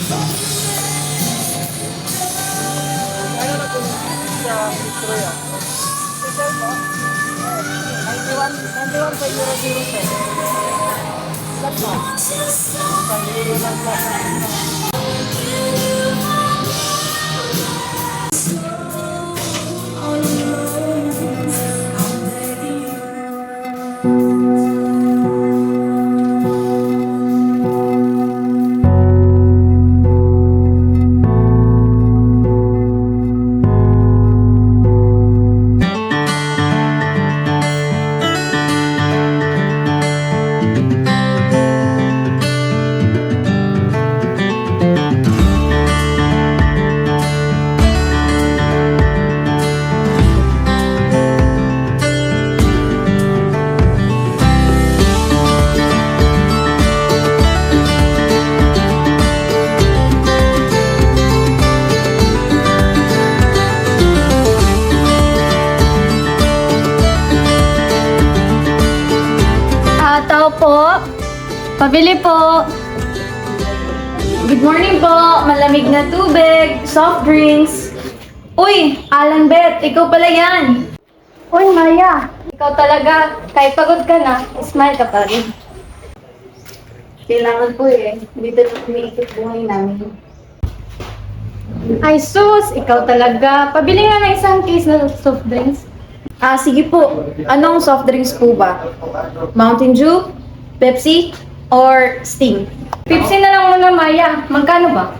Ano na po sa Metro yan? Special po? 91 pa euro 07. Flat po? Pag-euro ng flat. Tao po. Pabili po. Good morning po. Malamig na tubig, soft drinks. Uy, Alan Beth, ikaw pala yan. Uy, Maya. Ikaw talaga. Kahit pagod ka na, smile ka pa rin. Kailangan po eh. Dito na umiikot buhay namin. Ay sus, ikaw talaga. Pabili nga ng isang case na soft drinks. Sige po. Anong soft drinks po ba? Mountain Dew, Pepsi, or Sting? Pepsi na lang muna, Maya. Magkano ba?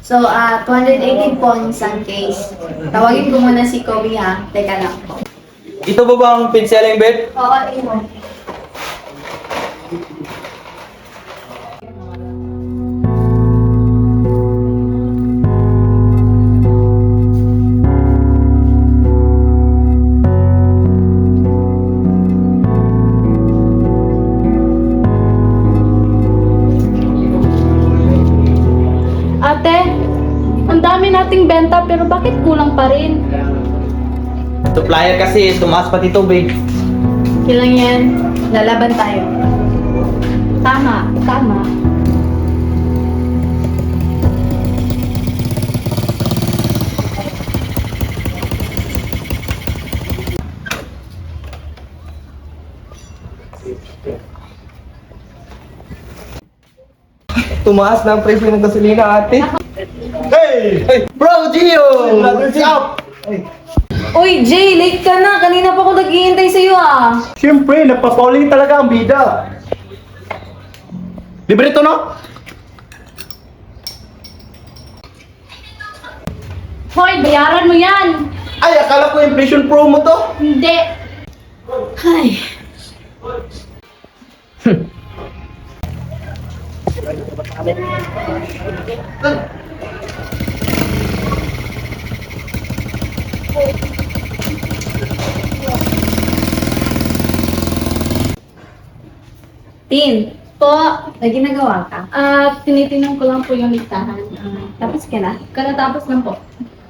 So, 218 po ang isang case. Tawagin ko muna si Kobe ha. Teka lang po. Ito ba bang pinseling bed? Oo, ito. Ate, ang dami nating benta pero bakit kulang pa rin? Supplier kasi, tumaas pati tubig. Kailang yan, lalaban tayo. Tama, tama. Tumaas na ang presyo ng gasolina, ate. Hey! Hey! Bro, Gio! What's up? Uy, Jay, late ka na. Kanina pa ako naghihintay sa'yo ah. Siyempre, nagpa-falling talaga ang bida. Libre to, no? Hoy, bayaran mo yan. Ay, akala ko inflation promo to. Hindi. Ay. Tin, po, may ginagawa ka? Tinitingnan ko lang po yung listahan. Tapos ka na? Karatapos lang po.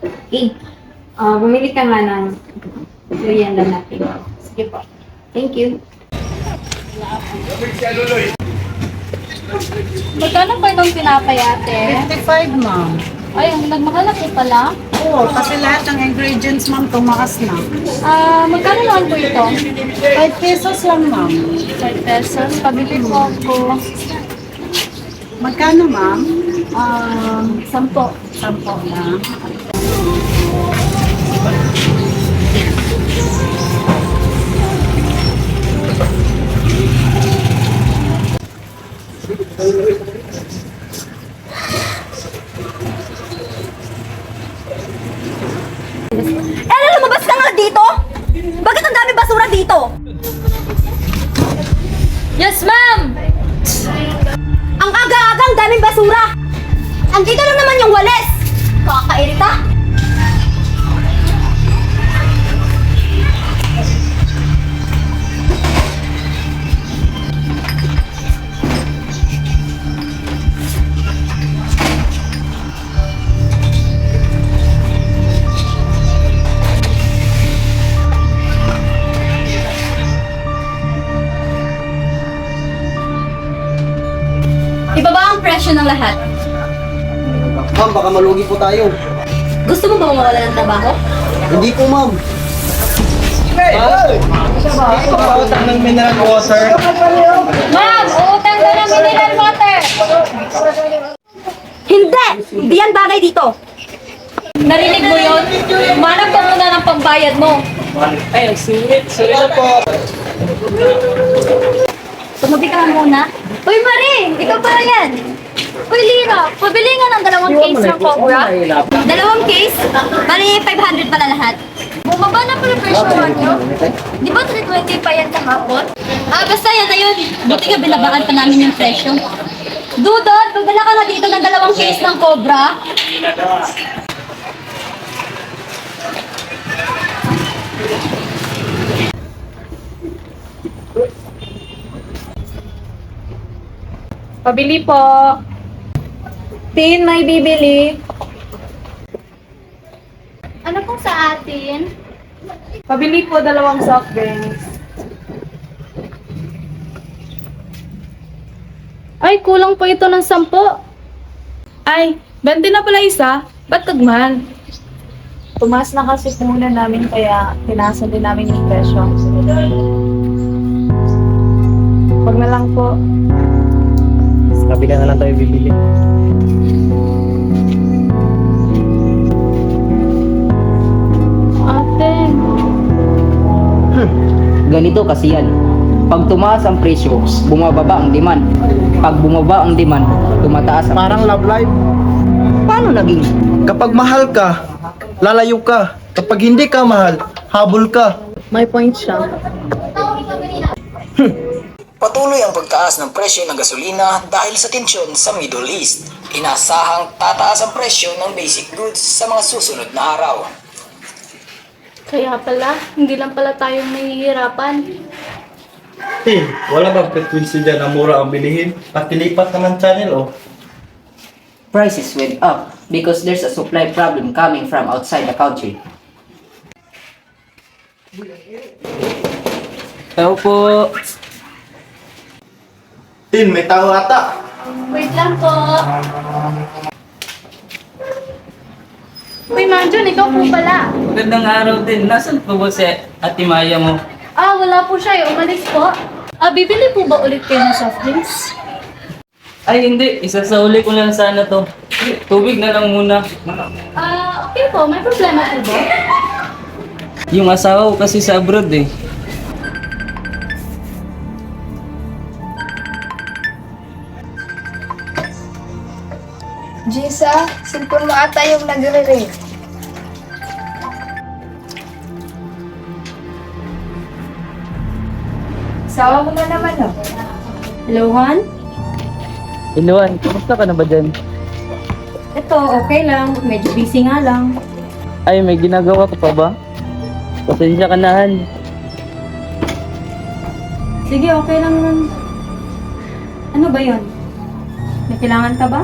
Okay. Bumili ka nga ng merienda natin. Sige po. Thank you. Magkano pa itong tinapay ate? 55, ma'am. Ay, nagmakalaki pala. Oo, kasi lahat ng ingredients, ma'am, tumakas na. Magkano naman po ito? 5 pesos lang, ma'am. 5 pesos. Pabili po ako. Magkano, ma'am? 10. 10 na. Ano, lumabas ka nga dito? Bakit ang dami basura dito? Yes, ma'am! Ang aga-aga, ang daming basura! Andito lang naman yung walis! Kakairita! ang presyo ng lahat. Ma'am, baka malugi po tayo. Gusto mo ba mawala ng trabaho? Hindi po, ma'am. Pautang ng mineral water. Ma'am, uutang ka ng mineral water. Hindi! Hindi yan bagay dito. Narinig mo yun? Manap ka muna ng pambayad mo. Ay, sweet. Sorry na po. Tumabi ka lang muna. Uy, Marie! Ikaw pala yan! Uy, Lira! Pabili nga ng 2 case ng Cobra. 2 case? Bali, 500 pala lahat. Bumaba na pala presyo nyo. Di ba 320 pa yan kahapon? Basta yan na yun. Buti ka binabaan pa namin yung presyo. Dudot, magdala ka na dito ng 2 case ng Cobra. Pabili po. Tin, may bibili. Ano pong sa atin? Pabili po 2 soft drinks. Ay, kulang po ito ng 10. Ay, 20 na pala isa. Ba't kagmahal? Tumaas na kasi muna namin kaya tinasa din namin yung presyo. Wag na lang po. Sa kabila na lang tayo bibili. Ate, Ganito kasi yan. Pag tumaas ang presyo, bumababa ang demand. Pag bumaba ang demand, tumataas ang Parang love life. Paano naging? Kapag mahal ka, lalayo ka. Kapag hindi ka mahal, habol ka. may point siya. Patuloy ang pagtaas ng presyo ng gasolina dahil sa tensyon sa Middle East. Inasahang tataas ang presyo ng basic goods sa mga susunod na araw. Kaya pala, hindi lang pala tayong nahihirapan. Tin, wala bang frequency dyan na mura ang bilihin? Patilipat ka ng channel, oh. Prices went up because there's a supply problem coming from outside the country. Tao po. Tin, may tao ata. Wait lang po. Uy, Manjon, ikaw po pala. Magandang araw din. Nasaan po ba si Ate Maya mo? Wala po siya. Umalis po. Bibili po ba ulit kayo ng soft drinks? Ay hindi, isasauli ko lang sana to. Tubig na lang muna. Okay po. May problema po ba? Yung asawa ko kasi sa abroad eh. Jisa, cellphone mo ata yung nagre-ring. Sawa mo na naman, oh. Hello, Han? Inuan, kumusta ka na ba dyan? Ito, okay lang. Medyo busy nga lang. Ay, may ginagawa ka pa ba? Pasensya ka na, Han. Sige, okay lang naman. Ano ba yon? May kailangan ka ba?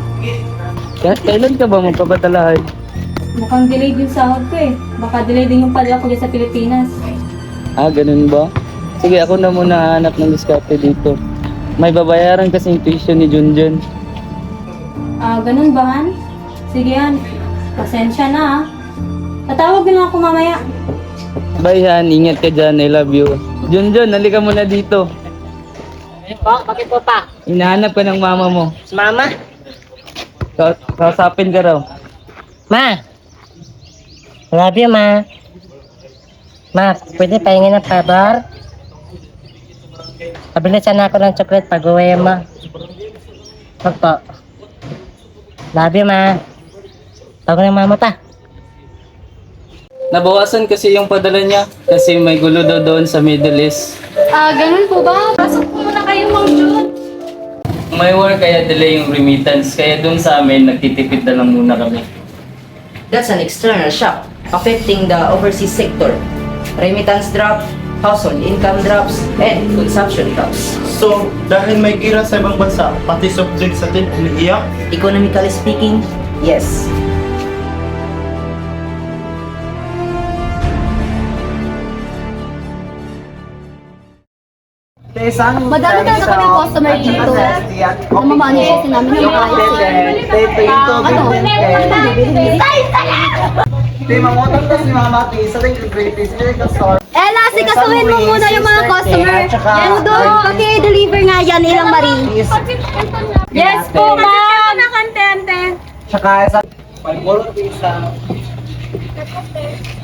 Kahit kailan ka ba magpapatalahan? Mukhang delayed yung sahod ko eh. Baka delayed din yung padala ko dyan sa Pilipinas. Ganun ba? Sige, ako na muna hahanap ng diskarte dito. May babayaran kasi yung tuition ni Junjun. Ganun ba, Han? Sige, Han. Pasensya na, ah. Tatawag din ako mamaya. Bye, Han. Ingat ka dyan. I love you. Junjun, halika muna dito. Bakit po pa? Hinahanap ka ng mama mo. Mama? Kausapin ka raw. Ma! Love you, ma. Ma, pwede pahingin ng favor? Pabili sana ako ng chocolate pag uwi, ma. Opo. Love you, ma. Tawag ng mama ta. Nabawasan kasi yung padala niya kasi may gulo daw doon sa Middle East. Ganun po ba? Pasok po muna kayo, Mang Jun. May war kaya delay yung remittance kaya doon sa amin nagtitipid na lang muna kami. That's an external shock affecting the overseas sector. Remittance drop, household income drops, and consumption drops. So, dahil may gira sa ibang bansa, pati soft drinks natin umiiyak. Economically speaking, yes. Tin, Madami talaga kami customer dito. Namamani kasi namin na makayos eh. Ano? Ella, sikasuhin mo muna yung mga customer. Yan doon, paki-deliver nga yan, ilang Marie. Yes po, ma'am.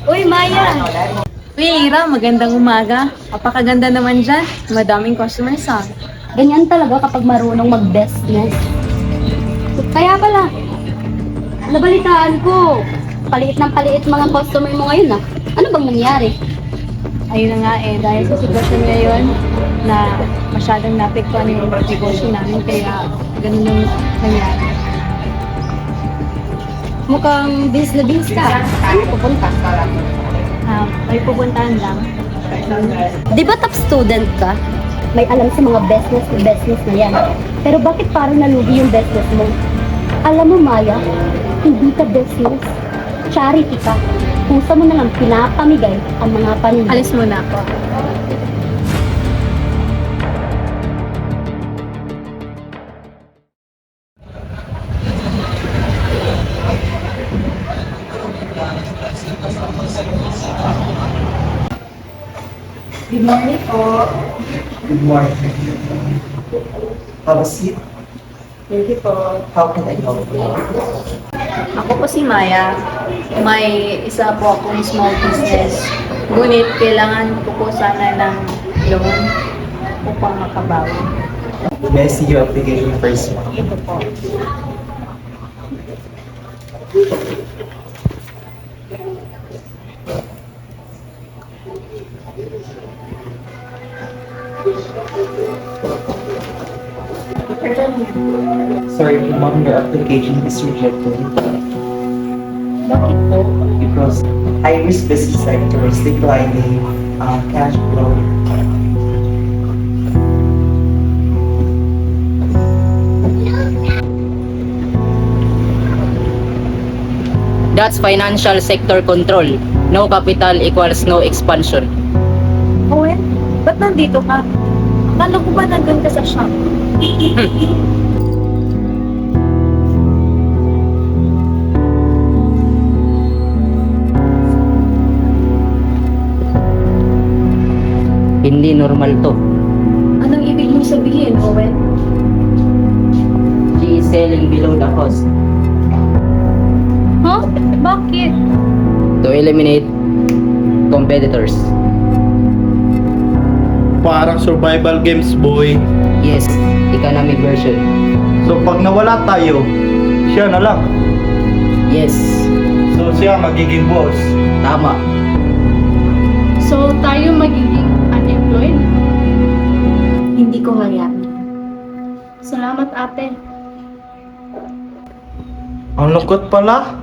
Uy, Maya. Uy, Ira, magandang umaga. Apakaganda naman dyan. Madaming customers ah. Ganyan talaga kapag marunong mag-business. Kaya pala, nabalitaan ko, paliit ng paliit mga customer mo ngayon ah. Ano bang nangyari? Ayun na nga eh, dahil sa sitwasyon ngayon na masyadong napektuhan yung negosyo namin, kaya ganun yung nangyari. Mukhang bis na bis ka. Ano pupunta? May pupuntahan lang. Di ba top student ka? May alam sa mga business na yan. Pero bakit parang nalugi yung business mo? Alam mo, Maya, hindi ka business. Charity ka. Pusa mo na lang pinapamigay ang mga paninda. Alis muna ako. Good morning. Have a seat. Thank you po. How can I help you? Ako po si Maya. May isa po akong small business. Ngunit kailangan ko po sana ng loan upang makabawi. May I see your application first, ma'am? Ito po. Sorry, ma'am, your application is rejected. Bakit po? Because high-risk business sector is declining cash flow. That's financial sector control. No capital equals no expansion. Owen, ba't nandito ka? Akala ko ba nandun ka sa shop? Hindi normal to. Anong ibig mong sabihin, Owen? She is selling below the cost Huh? Bakit? to eliminate competitors. Parang survival games, boy. Yes, economic version. So pag nawala tayo, siya na lang. Yes, So siya magiging boss. tama. So, tayo magiging unemployed? Hindi ko hayaan. Salamat, ate. Ang lungkot pala.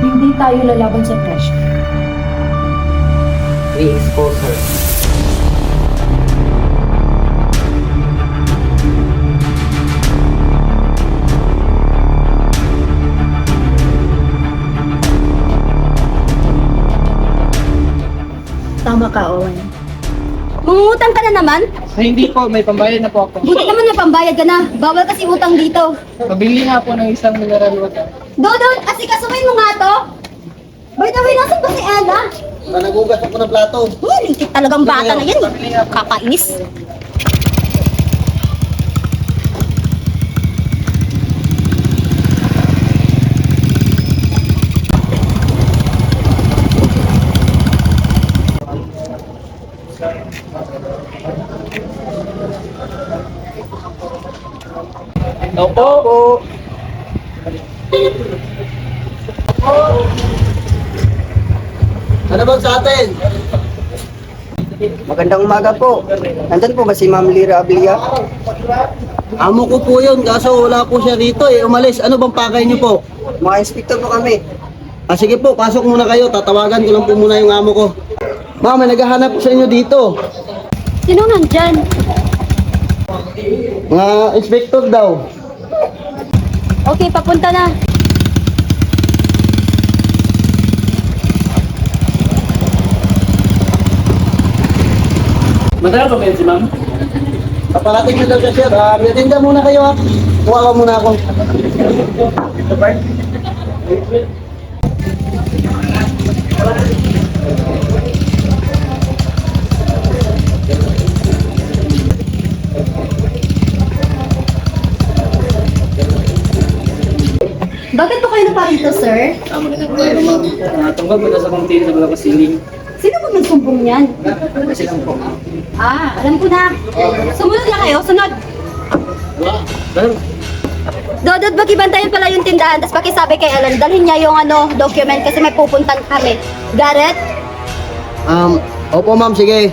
Hindi tayo lalaban sa pressure. We expose her. Tama ka, Owen. Mangungutang ka na naman? Ay, hindi po, may pambayad na po ako. Buti naman na pambayad ka na. Bawal kasi utang dito. Pabili nga po ng isang mineral water. Dodon, asikasuhin mo nga to. By the way, nasan ba si Ella? Nagugas ako ng plato. Lingkit talagang bata na yan. Kakainis. Opo. Ano bang sa atin? Magandang umaga po. Nandun po ba si Ma'am Lira Abilia? Amo ko po yun, kaso wala po siya rito eh. Umalis. Ano bang pakay niyo po? Mga inspector po kami. Sige po, pasok muna kayo. Tatawagan ko lang po muna yung amo ko. Ma'am, may naghahanap po sa inyo dito. Sino nandyan? Mga inspector daw. Okay, papunta na. Madalang pa ba yun si ma'am? Paparating na daw siya, sir. May tinda muna kayo, ha. Kuha ka muna ako. Bakit po kayo naparito, sir? Magandang tayo ma'am. Tunggab mo sa kumtin sa mga kasiling. Sino po nagsumbong niyan? Kasi lang po. Alam ko na. Sumunod na kayo, sunod. Pero, Dodot, bagibantayan pala yung tindahan, tapos pakisabi kay Alan, dalhin niya yung document kasi may pupuntan kami. Got it? Opo, ma'am. Sige.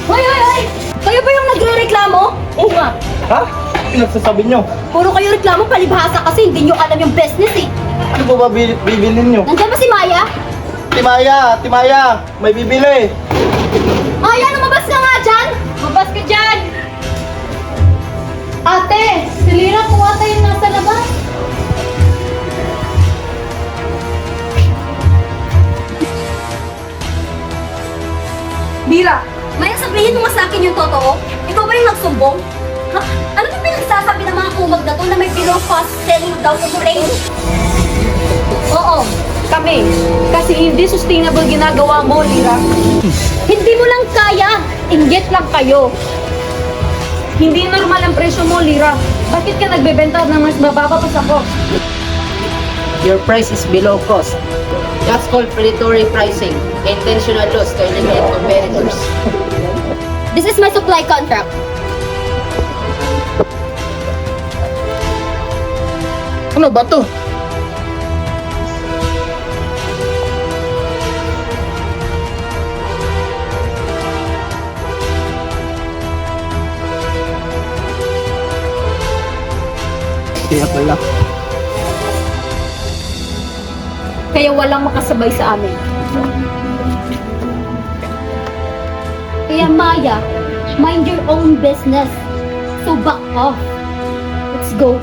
Hoy, hoy, hoy! Kayo ba yung nagre-reklamo? Oo nga. Ha? Pinagsasabi nyo? Puro kayo reklamo, palibhasa kasi hindi nyo alam yung business eh. Ano ba bibilin nyo? Nandiyan ba si Maya? Timaya! May bibili! Maya, lumabas ka nga dyan! Lumabas ka dyan! Ate, si Lira po ata yung nasa labas. Lira, Maya, sabihin mo nga sa akin yung totoo. Ikaw ba yung nagsumbong? Ha? Ano yung pinagsasabi ng mga kumag na to na may below cost selling daw sa range? Oo, kami. Kasi hindi sustainable ginagawa mo, Lira. Hindi mo lang kaya. Inggit lang kayo. Hindi normal ang presyo mo, Lira. Bakit ka nagbebenta ng mas mababa pa sa ko? Your price is below cost. That's called predatory pricing. Intentional loss to eliminate competitors. This is my supply contract. Ano ba to? Kaya pala. Kaya walang makasabay sa amin. Kaya Maya, mind your own business. So back off. Let's go.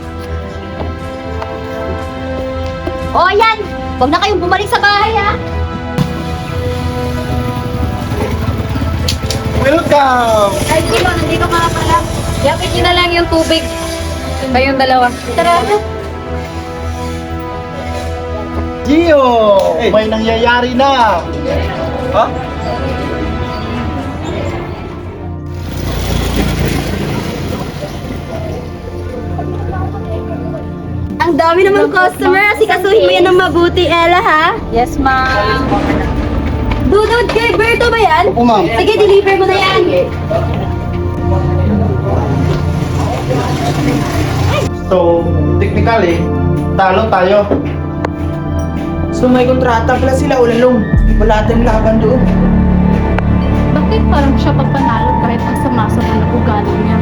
O ayan, huwag na kayong bumalik sa bahay ha. Welcome! Ay, Kilo, nandito ka na pala. Yapit nyo na lang yung tubig. Kayong dalawa. Tara. Gio! May nangyayari na! Ha? Ang dami naman customer. Asikasuhin mo yan ng mabuti, Ella ha. Yes, ma'am. Dudod kay Berto ba yan? Opo, ma'am. Sige, deliver mo na yan. So, technically, talo tayo. So may kontrata pala sila ulalong. Wala tayong laban doon. Bakit parang siya papanalo kahit ang sama-sama na ugali niya?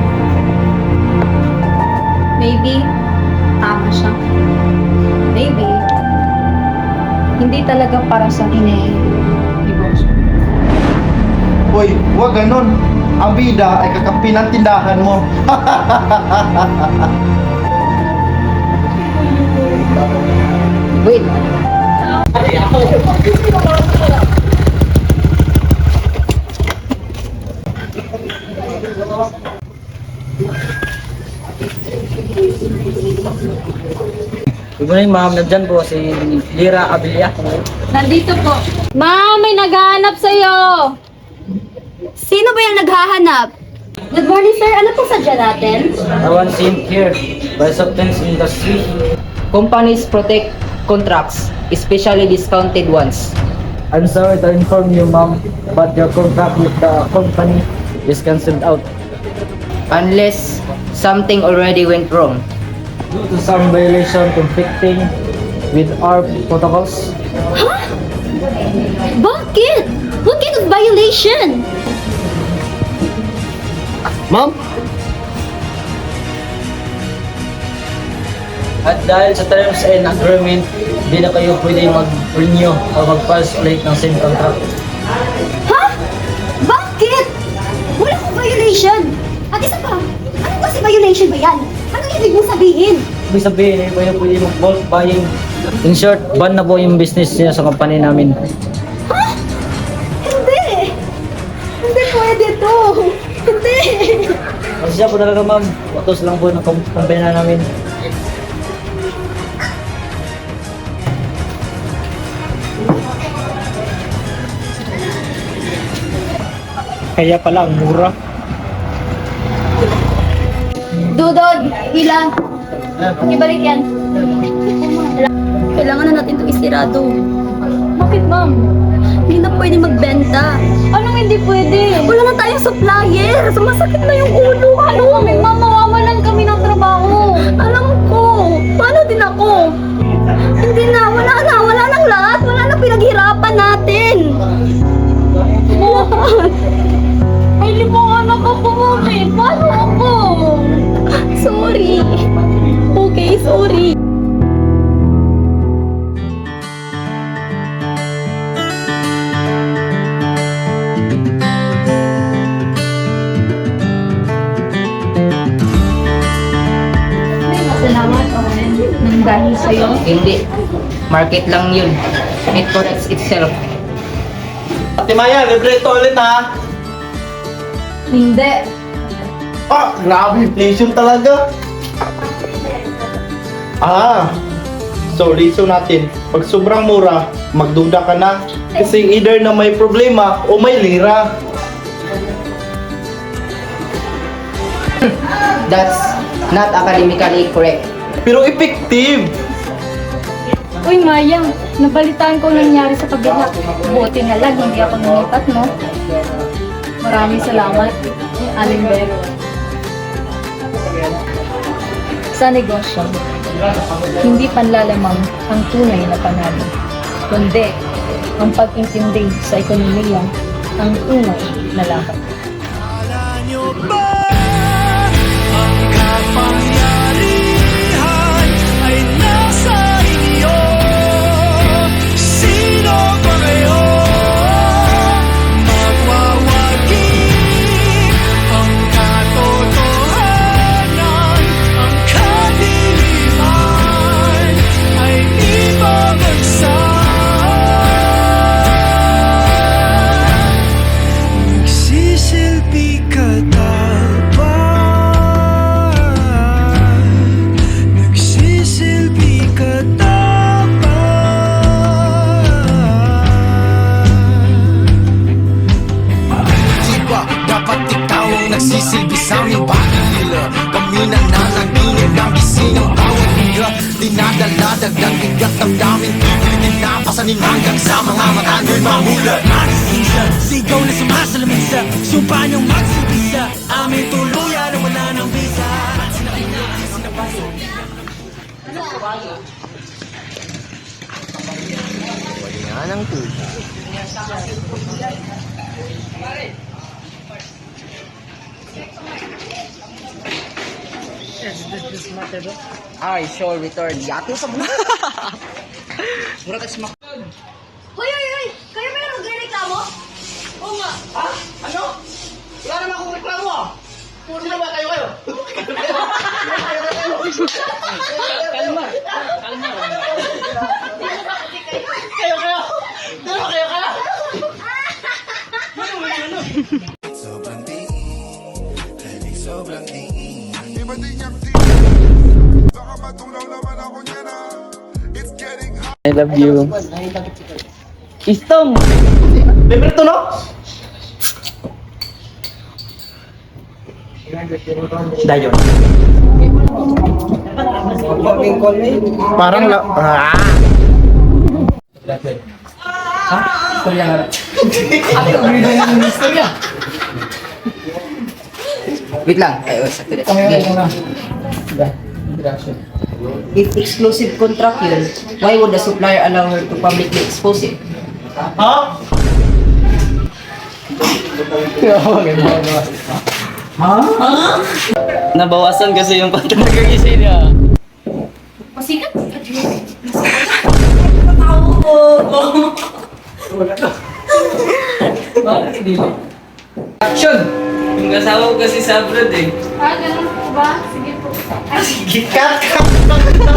Maybe, tama siya. Maybe, hindi talaga para sa divorce. Uy, huwag ganun. Ang bida ay kakampi ng tindahan mo. Wait, good morning ma'am. Nandyan po si Lira Abilia. Nandito po. Ma'am, may naghahanap sa'yo. Sino ba yung naghahanap? Good morning, sir. Ano pong sadya natin? I want seen here by substance industry. companies protect contracts, especially discounted ones. I'm sorry to inform you ma'am, but your contract with the company is cancelled out Unless something already went wrong. due to some violation conflicting with our protocols. Bakit? What kind of violation? Ma'am? At dahil sa terms and agreement, hindi na kayo pwede mag-renew o mag-falsificate ng same contract. Ha? Bakit? Wala akong violation. At isa pa, anong kasi violation ba yan? Anong ibig mong sabihin? Ibig sabihin, eh, pwede mag-bulk buying. In short, ban na po yung business niya sa company namin. Hindi! Hindi pwede to! Hindi! Kasi siya po talaga ma'am, utos lang po ng company na namin. Kaya pala, ang mura. Dudod! Ilan? Ibalik yan. Kailangan na natin ito isirado. Bakit, ma'am? Hindi na pwede magbenta. Anong hindi pwede? Wala na tayong supplier. Sumasakit na yung ulo. Ano kami, ma'am? Mawawalan kami ng trabaho. Alam ko. Paano din ako? Hindi na. Wala nang lahat. Wala na pinaghirapan natin. May 5 anak ako, mami. Paano ako? Sorry. Okay, sorry. Salamat, Owen. Nang dahil sa'yo. Hindi. Market lang yun. It corrects itself. Ate Maya, libre ito ulit ha. Hindi. Ah, grabe, inflation talaga. So reason natin, pag sobrang mura, magduda ka na. Kasi either na may problema o may lira. That's not academically correct. Pero effective. Uy, Maya. Nabalitaan ko nangyari sa kabila. Buti na lang, hindi ako numipat, no? Maraming salamat, Aling Beth. Sa negosyo, hindi panlalamang ang tunay na panalo, kundi ang pag-intindi sa ekonomiya ang tunay na laban. Nagsisilbi sa aming pag-ilila. Kami na nanaginip ng gising ng bawat hila. Dinadala, dagdag bigat ng daming tititin. Napasanin hanggang sa mga mata nyo'y mamulat. Magsisa, sigaw na sumasalamin sa sumpa niyong magsibisa. Aming tuluyan na wala ng visa. Wala ng tubo. I shall return. Yato sa mga. Mura tayo smak. Hoy! Kayo ba yung magreklamo? Oo nga. Ha? Ano? Wala naman akong reklamo ah. Sino ba kayo? Kalma. Kayo. Sino ba kayo? Sobrang tingin, sobrang tingin. I love you. Istong! Libre to no? Dayon. Parang Istorya nga. Wait lang. Ay, sakto din. If exclusive contract yun, why would the supplier allow her to publicly expose it? Ha? Nabawasan kasi yung pagkakagisi niya. Pasikat? Action! Yung asawa ko kasi sa abroad eh. Ganun po ba? Sige po. Cut!